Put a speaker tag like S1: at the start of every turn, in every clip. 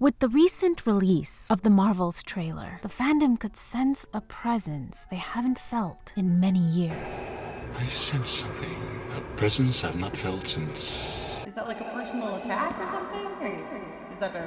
S1: With the recent release of the Marvel's trailer, the fandom could sense a presence they haven't felt in many years.
S2: I sense something, a presence I've not felt since...
S3: Is that like a personal attack or something? Or is that a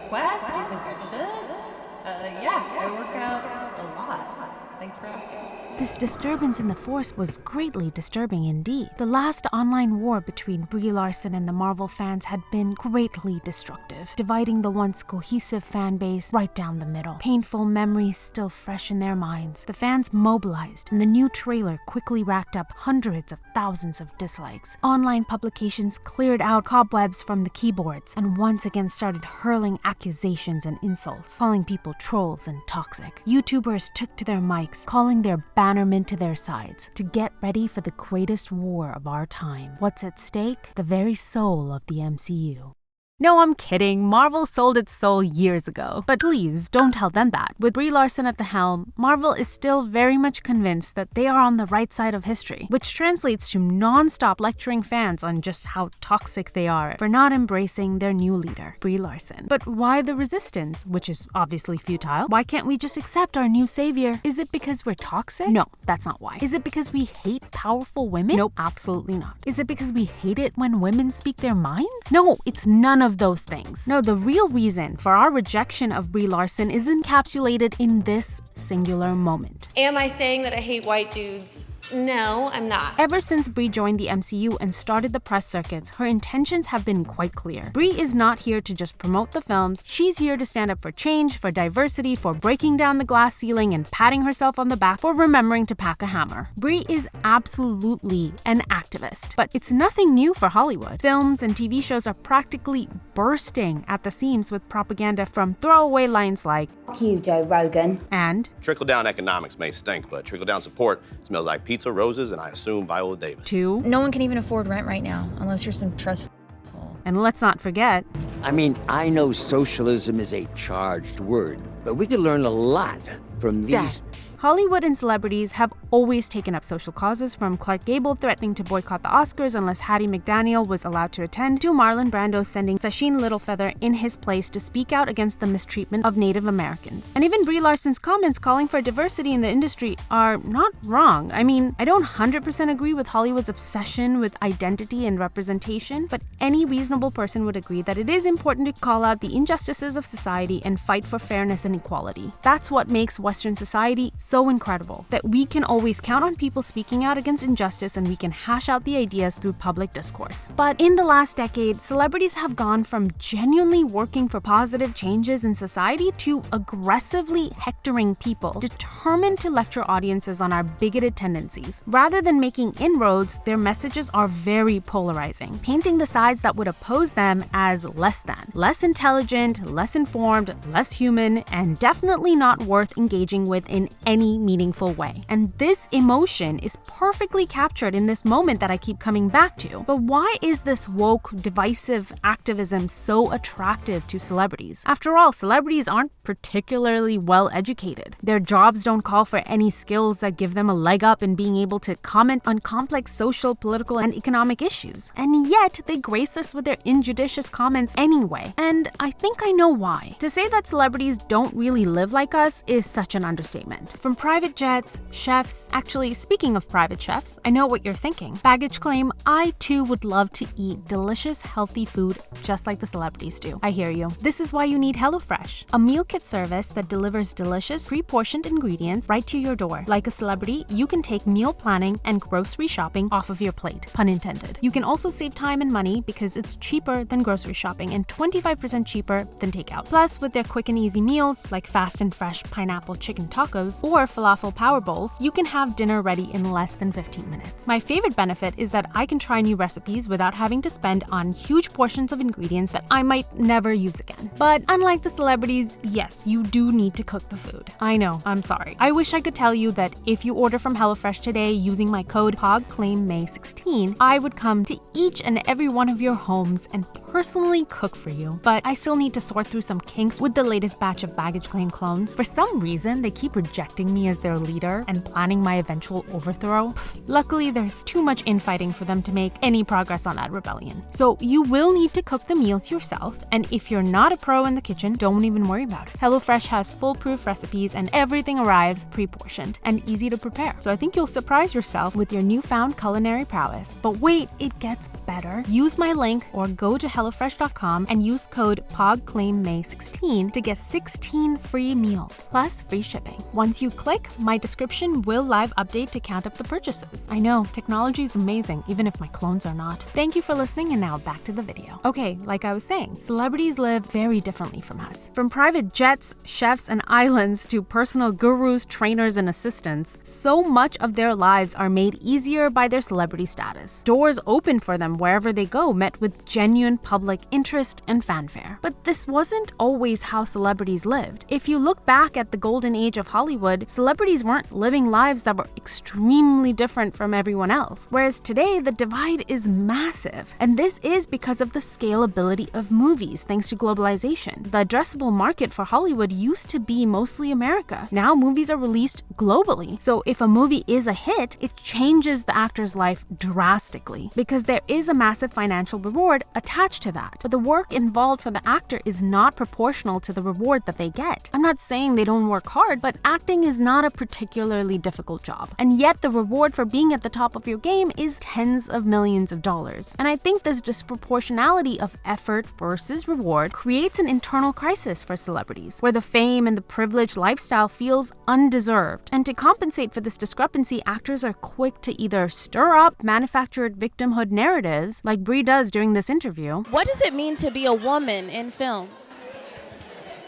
S3: request? Do you think I should? Yeah, I work out a lot. Thanks for asking.
S1: This disturbance in the Force was greatly disturbing indeed. The last online war between Brie Larson and the Marvel fans had been greatly destructive, dividing the once cohesive fan base right down the middle. Painful memories still fresh in their minds. The fans mobilized, and the new trailer quickly racked up hundreds of thousands of dislikes. Online publications cleared out cobwebs from the keyboards and once again started hurling accusations and insults, calling people trolls and toxic. YouTubers took to their mics, calling their bannermen to their sides to get ready for the greatest war of our time. What's at stake? The very soul of the MCU. No, I'm kidding. Marvel sold its soul years ago. But please, don't tell them that. With Brie Larson at the helm, Marvel is still very much convinced that they are on the right side of history, which translates to non-stop lecturing fans on just how toxic they are for not embracing their new leader, Brie Larson. But why the resistance, which is obviously futile? Why can't we just accept our new savior? Is it because we're toxic? No, that's not why. Is it because we hate powerful women? Nope, absolutely not. Is it because we hate it when women speak their minds? No, it's none of those things. No, the real reason for our rejection of Brie Larson is encapsulated in this singular moment.
S4: Am I saying that I hate white dudes? No, I'm not.
S1: Ever since Brie joined the MCU and started the press circuits, her intentions have been quite clear. Brie is not here to just promote the films. She's here to stand up for change, for diversity, for breaking down the glass ceiling and patting herself on the back for remembering to pack a hammer. Brie is absolutely an activist, but it's nothing new for Hollywood. Films and TV shows are practically bursting at the seams with propaganda from throwaway lines like,
S5: "Fuck you, Joe Rogan,"
S1: and
S6: "Trickle-down economics may stink, but trickle-down support smells like pizza, roses, and I assume Viola Davis."
S1: to,
S7: "No one can even afford rent right now unless you're some trustful asshole."
S1: and let's not forget,
S8: I mean, I know socialism is a charged word, but we could learn a lot from these...
S1: Hollywood and celebrities have always taken up social causes, from Clark Gable threatening to boycott the Oscars unless Hattie McDaniel was allowed to attend, to Marlon Brando sending Sacheen Littlefeather in his place to speak out against the mistreatment of Native Americans. And even Brie Larson's comments calling for diversity in the industry are not wrong. I mean, I don't 100% agree with Hollywood's obsession with identity and representation, but any reasonable person would agree that it is important to call out the injustices of society and fight for fairness and equality. That's what makes Western society so incredible, that we can always count on people speaking out against injustice and we can hash out the ideas through public discourse. But in the last decade, celebrities have gone from genuinely working for positive changes in society to aggressively hectoring people, determined to lecture audiences on our bigoted tendencies. Rather than making inroads, their messages are very polarizing, painting the sides that would oppose them as less than, less intelligent, less informed, less human, and definitely not worth engaging with in any meaningful way. And this emotion is perfectly captured in this moment that I keep coming back to. But why is this woke, divisive activism so attractive to celebrities? After all, celebrities aren't particularly well educated. Their jobs don't call for any skills that give them a leg up in being able to comment on complex social, political, and economic issues. And yet, they grace us with their injudicious comments anyway. And I think I know why. To say that celebrities don't really live like us is such an understatement. From private jets, chefs. Actually, speaking of private chefs, I know what you're thinking. Baggage claim, I too would love to eat delicious, healthy food just like the celebrities do. I hear you. This is why you need HelloFresh, a meal kit service that delivers delicious, pre-portioned ingredients right to your door. Like a celebrity, you can take meal planning and grocery shopping off of your plate, pun intended. You can also save time and money because it's cheaper than grocery shopping and 25% cheaper than takeout. Plus, with their quick and easy meals like fast and fresh pineapple chicken tacos or falafel power bowls, you can have dinner ready in less than 15 minutes. My favorite benefit is that I can try new recipes without having to spend on huge portions of ingredients that I might never use again. But unlike the celebrities, yes, you do need to cook the food. I know, I'm sorry. I wish I could tell you that if you order from HelloFresh today using my code POGCLAIMMAY16, I would come to each and every one of your homes and personally cook for you. But I still need to sort through some kinks with the latest batch of baggage claim clones. For some reason, they keep rejecting seeing me as their leader and planning my eventual overthrow? Luckily, there's too much infighting for them to make any progress on that rebellion. So you will need to cook the meals yourself, and if you're not a pro in the kitchen, don't even worry about it. HelloFresh has foolproof recipes and everything arrives pre-portioned and easy to prepare. So I think you'll surprise yourself with your newfound culinary prowess. But wait, it gets better. Use my link or go to HelloFresh.com and use code POGCLAIMMAY16 to get 16 free meals, plus free shipping. Once you click, my description will live update to count up the purchases. I know, technology is amazing, even if my clones are not. Thank you for listening, and now back to the video. Okay, like I was saying, celebrities live very differently from us. From private jets, chefs, and islands to personal gurus, trainers, and assistants, so much of their lives are made easier by their celebrity status. Doors open for them wherever they go, met with genuine public interest and fanfare. But this wasn't always how celebrities lived. If you look back at the golden age of Hollywood, celebrities weren't living lives that were extremely different from everyone else. Whereas today, the divide is massive. And this is because of the scalability of movies, thanks to globalization. The addressable market for Hollywood used to be mostly America. Now movies are released globally. So if a movie is a hit, it changes the actor's life drastically because there is a massive financial reward attached to that. But the work involved for the actor is not proportional to the reward that they get. I'm not saying they don't work hard, but acting is not a particularly difficult job. And yet the reward for being at the top of your game is tens of millions of dollars. And I think this disproportionality of effort versus reward creates an internal crisis for celebrities, where the fame and the privileged lifestyle feels undeserved. And to compensate for this discrepancy, actors are quick to either stir up manufactured victimhood narratives, like Brie does during this interview.
S4: What does it mean to be a woman in film?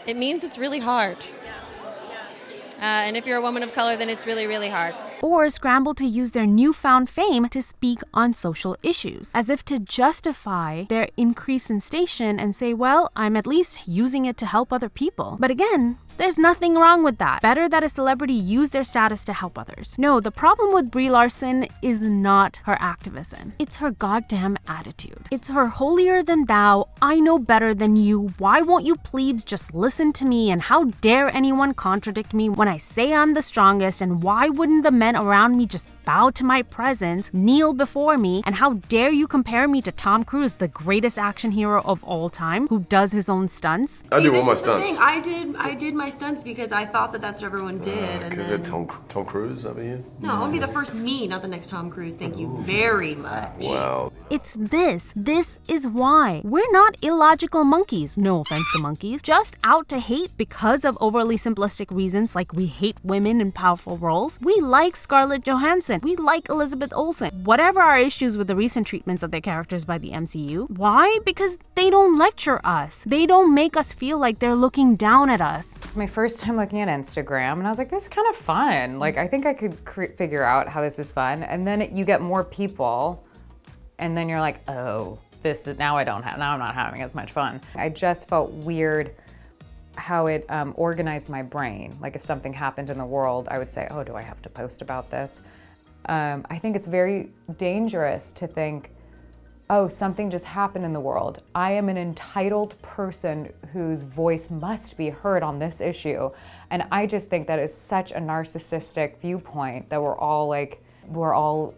S3: It means it's really hard. And if you're a woman of color, then it's really, really hard.
S1: Or scramble to use their newfound fame to speak on social issues, as if to justify their increase in station and say, well, I'm at least using it to help other people. But again, there's nothing wrong with that. Better that a celebrity use their status to help others. No, the problem with Brie Larson is not her activism. It's her goddamn attitude. It's her holier than thou, I know better than you, why won't you plebes just listen to me, and how dare anyone contradict me when I say I'm the strongest, and why wouldn't the men around me just bow to my presence, kneel before me, and how dare you compare me to Tom Cruise, the greatest action hero of all time, who does his own stunts?
S5: I do all my stunts.
S3: I did my stunts because I thought that that's what everyone did.
S5: Could have Tom Cruise over here?
S3: No, I want to be the first me, not the next Tom Cruise. Thank you very much.
S5: Wow.
S1: It's this. This is why. We're not illogical monkeys, no offense to monkeys, just out to hate because of overly simplistic reasons like we hate women in powerful roles. We like Scarlett Johansson. We like Elizabeth Olsen. Whatever our issues with the recent treatments of their characters by the MCU. Why? Because they don't lecture us. They don't make us feel like they're looking down at us.
S9: My first time looking at Instagram, and I was like, this is kind of fun. Like, I think I could figure out how this is fun. And then you get more people, and then you're like, oh, now I'm not having as much fun. I just felt weird how it organized my brain. Like if something happened in the world, I would say, oh, do I have to post about this? I think it's very dangerous to think, oh, something just happened in the world. I am an entitled person whose voice must be heard on this issue. And I just think that is such a narcissistic viewpoint that we're all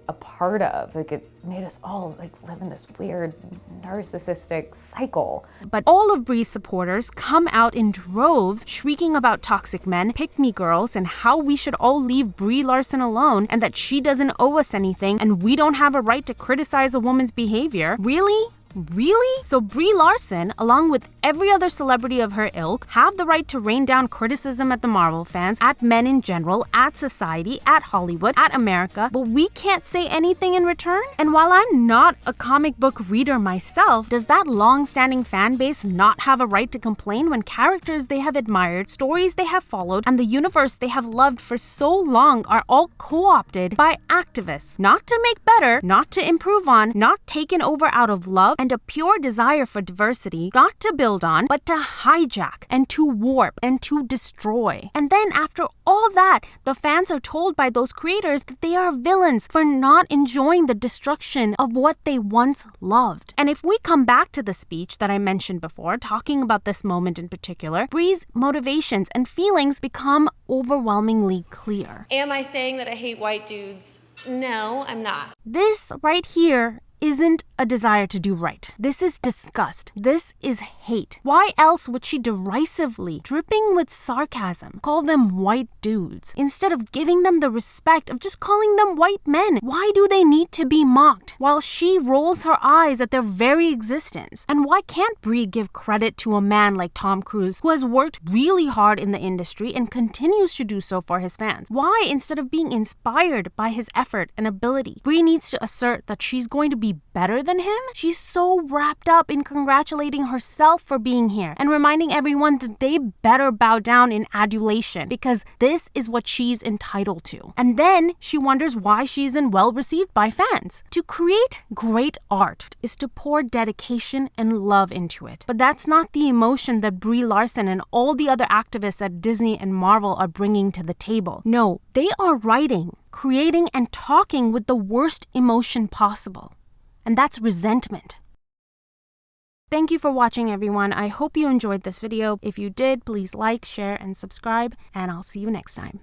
S9: a part of. Like it made us all like live in this weird narcissistic cycle.
S1: But all of Brie's supporters come out in droves shrieking about toxic men, pick-me girls, and how we should all leave Brie Larson alone and that she doesn't owe us anything and we don't have a right to criticize a woman's behavior. Really? Really? So Brie Larson, along with every other celebrity of her ilk, have the right to rain down criticism at the Marvel fans, at men in general, at society, at Hollywood, at America, but we can't say anything in return? And while I'm not a comic book reader myself, does that long-standing fan base not have a right to complain when characters they have admired, stories they have followed, and the universe they have loved for so long are all co-opted by activists? Not to make better, not to improve on, not taken over out of love, and a pure desire for diversity, not to build on, but to hijack and to warp and to destroy. And then after all that, the fans are told by those creators that they are villains for not enjoying the destruction of what they once loved. And if we come back to the speech that I mentioned before, talking about this moment in particular, Brie's motivations and feelings become overwhelmingly clear.
S4: Am I saying that I hate white dudes? No, I'm not.
S1: This right here isn't a desire to do right. This is disgust. This is hate. Why else would she derisively, dripping with sarcasm, call them white dudes instead of giving them the respect of just calling them white men? Why do they need to be mocked while she rolls her eyes at their very existence? And why can't Brie give credit to a man like Tom Cruise, who has worked really hard in the industry and continues to do so for his fans? Why, instead of being inspired by his effort and ability, Brie needs to assert that she's going to be better than him? She's so wrapped up in congratulating herself for being here and reminding everyone that they better bow down in adulation because this is what she's entitled to. And then she wonders why she isn't well received by fans. To create great art is to pour dedication and love into it. But that's not the emotion that Brie Larson and all the other activists at Disney and Marvel are bringing to the table. No, they are writing, creating, and talking with the worst emotion possible. And that's resentment. Thank you for watching, everyone. I hope you enjoyed this video. If you did, please like, share, and subscribe, and I'll see you next time.